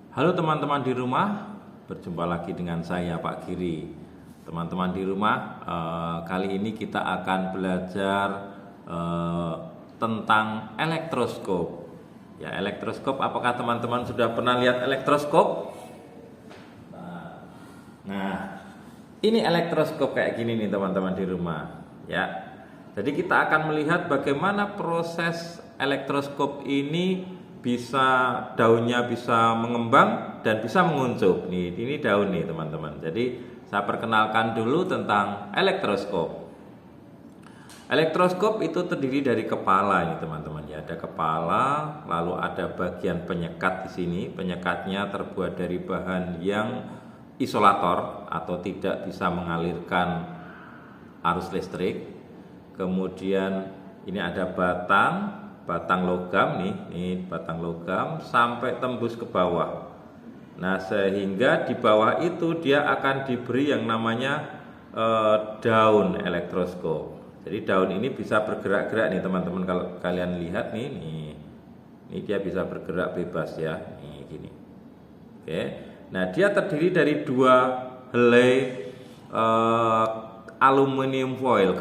Halo teman-teman di rumah, berjumpa lagi dengan saya Pak Giri. Teman-teman di rumah, kali ini kita akan belajar tentang elektroskop. Ya, elektroskop. Apakah teman-teman sudah pernah lihat elektroskop? Nah, ini elektroskop kayak gini nih teman-teman di rumah. Ya, jadi kita akan melihat bagaimana proses elektroskop ini daunnya bisa mengembang dan bisa menguncup. Nih, ini daun nih teman-teman. Jadi saya perkenalkan dulu tentang elektroskop. Elektroskop itu terdiri dari kepala ini teman-teman ya. Ada kepala, lalu ada bagian penyekat di sini. Penyekatnya terbuat dari bahan yang isolator atau tidak bisa mengalirkan arus listrik. Kemudian ini ada batang logam nih batang logam sampai tembus ke bawah. Nah, sehingga di bawah itu dia akan diberi yang namanya daun elektroskop. Jadi daun ini bisa bergerak-gerak nih teman-teman, kalau kalian lihat nih ini dia bisa bergerak bebas ya, nih gini. Oke. Nah, dia terdiri dari dua helai aluminium foil,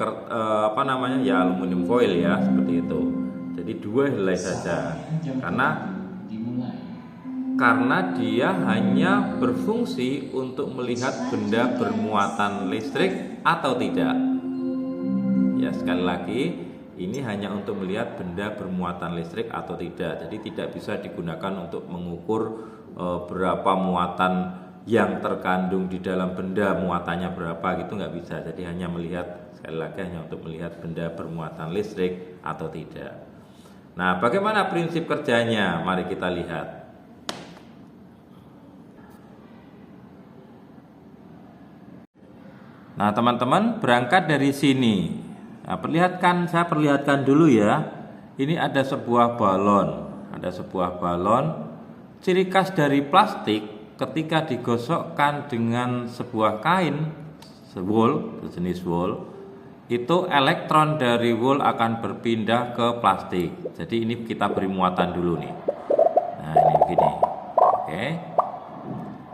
aluminium foil ya, seperti itu. Jadi dua helai saja, karena dia hanya berfungsi untuk melihat benda bermuatan listrik atau tidak. Ya, sekali lagi, ini hanya untuk melihat benda bermuatan listrik atau tidak. Jadi tidak bisa digunakan untuk mengukur berapa muatan yang terkandung di dalam benda, muatannya berapa gitu, nggak bisa. Jadi hanya melihat, sekali lagi, hanya untuk melihat benda bermuatan listrik atau tidak. Nah, bagaimana prinsip kerjanya? Mari kita lihat. Nah, teman-teman, berangkat dari sini. Nah, saya perlihatkan dulu ya. Ini ada sebuah balon. Ciri khas dari plastik ketika digosokkan dengan sebuah kain, sejenis wool, itu elektron dari wool akan berpindah ke plastik. Jadi ini kita beri muatan dulu nih. Nah, ini begini. Oke.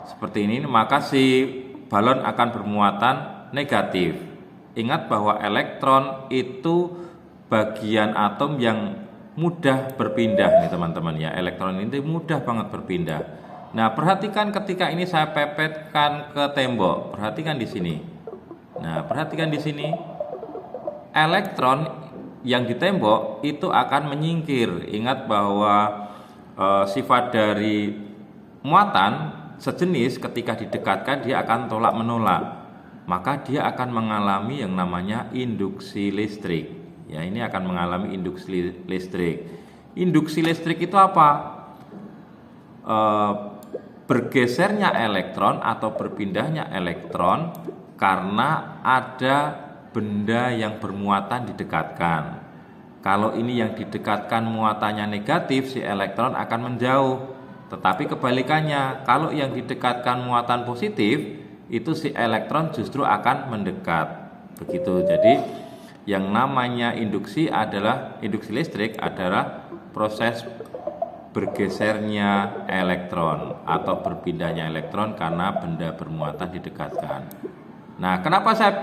Seperti ini, maka si balon akan bermuatan negatif. Ingat bahwa elektron itu bagian atom yang mudah berpindah nih teman-teman ya. Elektron ini mudah banget berpindah. Nah, perhatikan ketika ini saya pepetkan ke tembok. Perhatikan di sini. Nah, perhatikan di sini. Elektron yang di tembok itu akan menyingkir. Ingat bahwa sifat dari muatan sejenis ketika didekatkan dia akan tolak menolak. Maka dia akan mengalami yang namanya induksi listrik. Ya, ini akan mengalami induksi listrik. Induksi listrik itu apa? Bergesernya elektron atau berpindahnya elektron karena ada benda yang bermuatan didekatkan. Kalau ini yang didekatkan muatannya negatif, si elektron akan menjauh. Tetapi kebalikannya, kalau yang didekatkan muatan positif, itu si elektron justru akan mendekat. Begitu. Jadi yang namanya induksi listrik adalah proses bergesernya elektron atau berpindahnya elektron karena benda bermuatan didekatkan. Nah, kenapa saya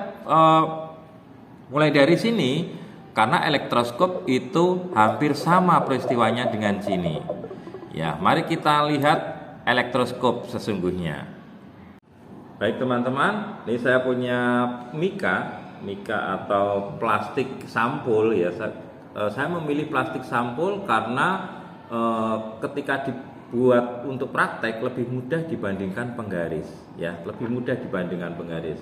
mulai dari sini? Karena elektroskop itu hampir sama peristiwanya dengan sini. Ya, mari kita lihat elektroskop sesungguhnya. Baik teman-teman, ini saya punya mika atau plastik sampul ya. Saya memilih plastik sampul karena ketika dibuat untuk praktek lebih mudah dibandingkan penggaris ya,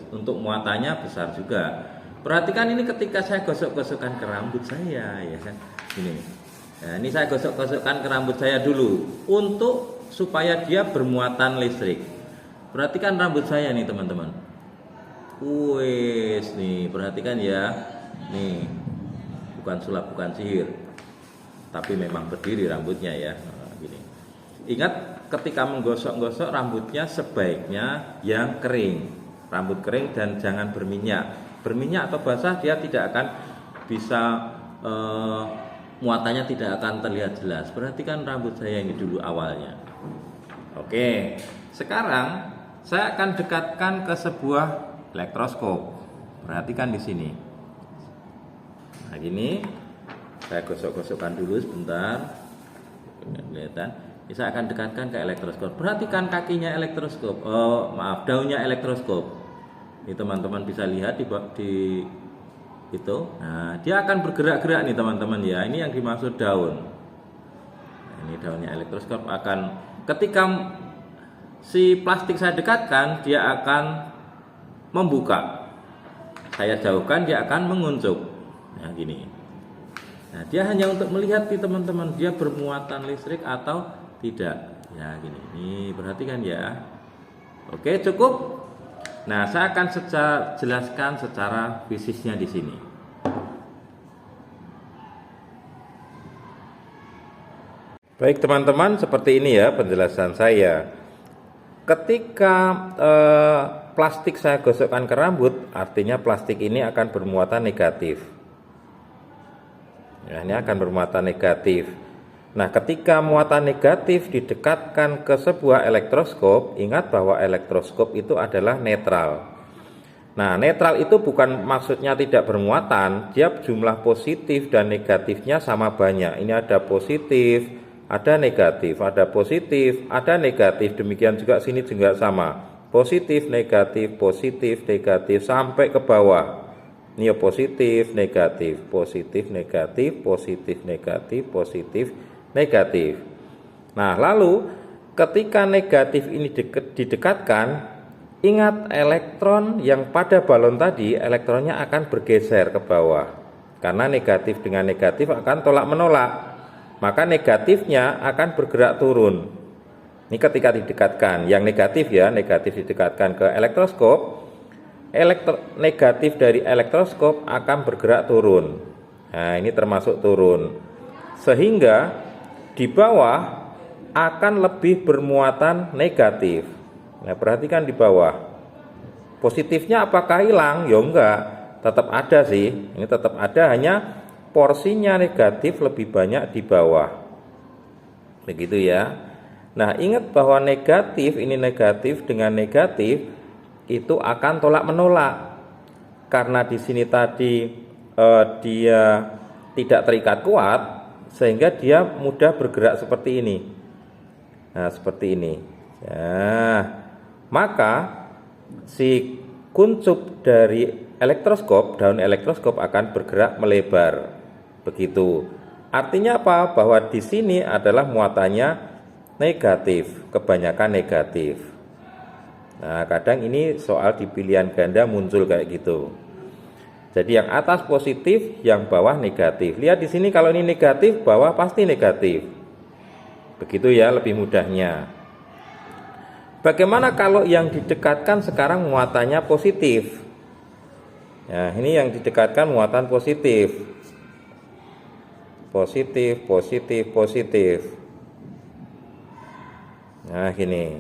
untuk muatannya besar juga. Perhatikan ini ketika saya gosok-gosokkan ke rambut saya ya kan. Ini saya gosok-gosokkan ke rambut saya dulu untuk supaya dia bermuatan listrik. Perhatikan rambut saya nih teman-teman. Wes nih, perhatikan ya. Nih, bukan sulap, bukan sihir, tapi memang berdiri rambutnya ya. Gini. Ingat ketika menggosok-gosok rambutnya sebaiknya yang kering, rambut kering dan jangan berminyak. Berminyak atau basah dia tidak akan bisa muatannya tidak akan terlihat jelas. Perhatikan rambut saya ini dulu awalnya. Oke, sekarang saya akan dekatkan ke sebuah elektroskop. Perhatikan di sini. Nah, gini. Saya gosok-gosokkan dulu sebentar. Kelihatan. Ini saya akan dekatkan ke elektroskop. Perhatikan kakinya elektroskop. Oh, maaf, daunnya elektroskop. Ini teman-teman bisa lihat di itu. Nah, dia akan bergerak-gerak nih teman-teman ya. Ini yang dimaksud daun. Nah, ini daunnya elektroskop akan ketika si plastik saya dekatkan, dia akan membuka. Saya jauhkan, dia akan menguncup. Nah, gini. Nah, dia hanya untuk melihat nih teman-teman, dia bermuatan listrik atau tidak. Ya, gini. Nih, perhatikan ya. Oke, cukup. Nah, saya akan jelaskan secara fisiknya di sini. Baik teman-teman, seperti ini ya penjelasan saya. Ketika plastik saya gosokkan ke rambut, artinya plastik ini akan bermuatan negatif. Ya, ini akan bermuatan negatif. Nah, ketika muatan negatif didekatkan ke sebuah elektroskop, ingat bahwa elektroskop itu adalah netral. Nah, netral itu bukan maksudnya tidak bermuatan, dia jumlah positif dan negatifnya sama banyak. Ini ada positif, ada negatif, ada positif, ada negatif. Demikian juga sini juga sama. Positif, negatif, sampai ke bawah. Ini positif, negatif, positif, negatif, positif, negatif, positif, negatif. Nah, lalu ketika negatif ini didekatkan, ingat elektron yang pada balon tadi, elektronnya akan bergeser ke bawah. Karena negatif dengan negatif akan tolak menolak. Maka negatifnya akan bergerak turun. Ini ketika didekatkan, yang negatif ya, negatif didekatkan ke elektroskop, negatif dari elektroskop akan bergerak turun. Nah, ini termasuk turun. Sehingga di bawah akan lebih bermuatan negatif. Nah, perhatikan di bawah. Positifnya apakah hilang? Ya enggak, tetap ada sih. Ini tetap ada, hanya porsinya negatif lebih banyak di bawah. Begitu ya. Nah, ingat bahwa negatif dengan negatif itu akan tolak menolak. Karena di sini tadi dia tidak terikat kuat, sehingga dia mudah bergerak seperti ini. Nah, seperti ini. Nah, maka si kuncup dari elektroskop, daun elektroskop akan bergerak melebar. Begitu. Artinya apa? Bahwa di sini adalah muatannya negatif, kebanyakan negatif. Nah, kadang ini soal di pilihan ganda muncul kayak gitu. Jadi yang atas positif, yang bawah negatif. Lihat di sini, kalau ini negatif, bawah pasti negatif. Begitu ya, lebih mudahnya. Bagaimana kalau yang didekatkan sekarang muatannya positif? Nah, ini yang didekatkan muatan positif. Positif, positif, positif. Nah, gini.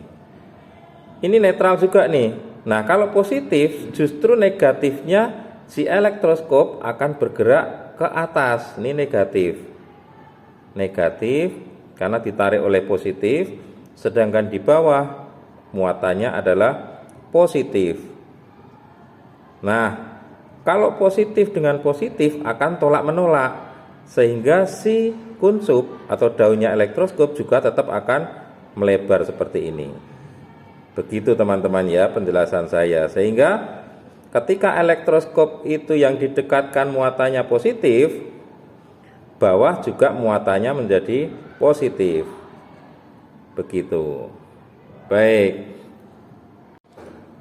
Ini netral juga nih. Nah, kalau positif, justru negatifnya si elektroskop akan bergerak ke atas. Ini negatif. Negatif karena ditarik oleh positif, sedangkan di bawah muatannya adalah positif. Nah, kalau positif dengan positif akan tolak menolak, sehingga si kuncup atau daunnya elektroskop juga tetap akan melebar seperti ini. Begitu teman-teman ya penjelasan saya. Sehingga ketika elektroskop itu yang didekatkan muatannya positif, bawah juga muatannya menjadi positif. Begitu. Baik.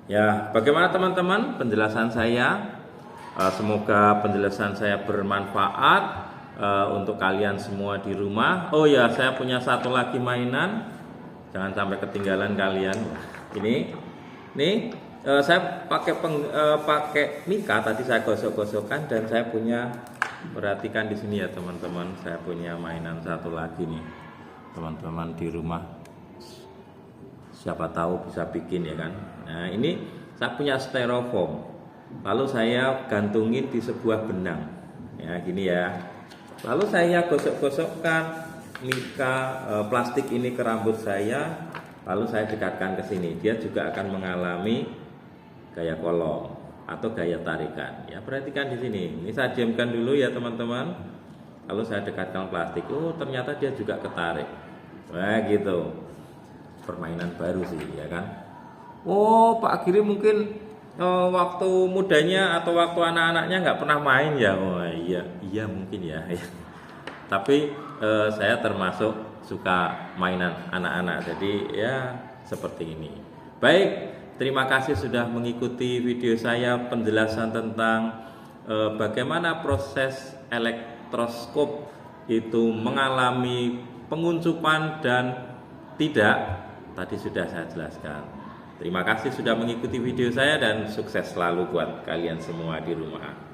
Ya, bagaimana teman-teman penjelasan saya? Semoga penjelasan saya bermanfaat untuk kalian semua di rumah. Oh ya, saya punya satu lagi mainan. Jangan sampai ketinggalan kalian. Ini saya pakai mika, tadi saya gosok-gosokkan, dan saya punya, perhatikan di sini ya teman-teman, saya punya mainan satu lagi nih teman-teman di rumah, siapa tahu bisa bikin ya kan. Nah, ini saya punya styrofoam, lalu saya gantungin di sebuah benang ya, gini ya, lalu saya gosok-gosokkan mika plastik ini ke rambut saya. lalu saya dekatkan ke sini, dia juga akan mengalami gaya kolong atau gaya tarikan. Ya, perhatikan di sini. Ini saya diamkan dulu ya teman-teman. Lalu saya dekatkan plastik. Oh, ternyata dia juga ketarik. Nah, gitu. Permainan baru sih, ya kan? Oh, Pak Giri mungkin waktu mudanya atau waktu anak-anaknya nggak pernah main ya. Oh iya mungkin ya. Tapi saya termasuk suka mainan anak-anak, jadi ya seperti ini. Baik, terima kasih sudah mengikuti video saya penjelasan tentang bagaimana proses elektroskop itu mengalami penguncupan dan tidak. Tadi sudah saya jelaskan. Terima kasih sudah mengikuti video saya dan sukses selalu buat kalian semua di rumah.